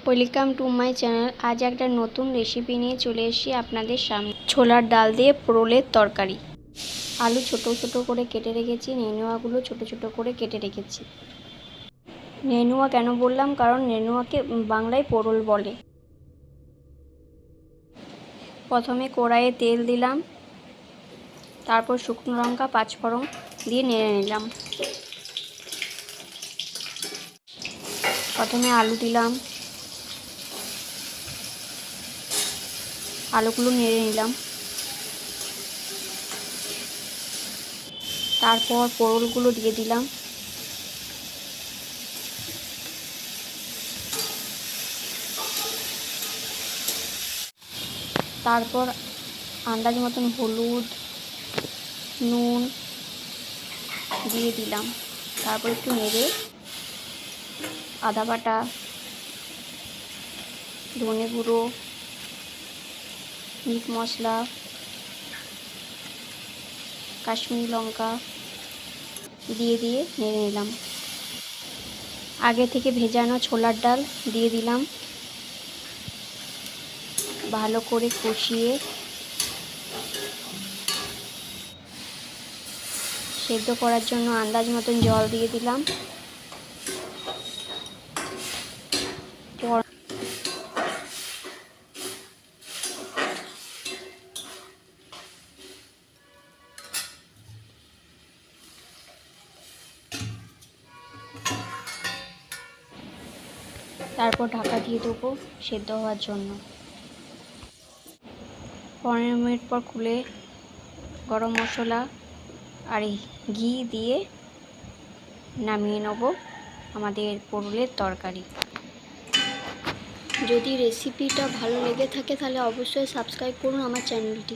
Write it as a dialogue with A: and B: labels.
A: Welcome to my channel. আজ একটা নতুন রেসিপি নিয়ে চলে এসেছি আপনাদের সামনে। ছোলার ডাল দিয়ে পোড়লের তরকারি। আলু ছোট ছোট করে কেটে রেখেছি, নেনুয়াগুলো ছোট ছোট করে কেটে রেখেছি। নেনুয়া কেন বললাম, কারণ নেনুয়াকে বাংলায় পোড়ল বলে। প্রথমে কড়াইয়ে তেল দিলাম, তারপর শুকনো লঙ্কা পাঁচফোড়ন দিয়ে নেড়ে নিলাম। প্রথমে আলু দিলাম, আলুগুলো নেড়ে নিলাম। তারপর পোড়লগুলো দিয়ে দিলাম। তারপর আন্দাজ মতন হলুদ, নুন দিয়ে দিলাম। তারপর একটু নেড়ে আদা বাটা, ধনে গুঁড়ো, মিট মশলা, কাশ্মীরি লঙ্কা দিয়ে নেড়ে নিলাম। আগে থেকে ভেজানো ছোলার ডাল দিয়ে দিলাম। ভালো করে কষিয়ে সেদ্ধ করার জন্য আন্দাজ মতন জল দিয়ে দিলাম। তারপর ঢাকা দিয়ে দেবো সেদ্ধ হওয়ার জন্য। 15 মিনিট পর খুলে গরম মশলা আর ঘি দিয়ে নামিয়ে নেব আমাদের পোড়লের তরকারি। যদি রেসিপিটা ভালো লেগে থাকে তাহলে অবশ্যই সাবস্ক্রাইব করুন আমার চ্যানেলটি।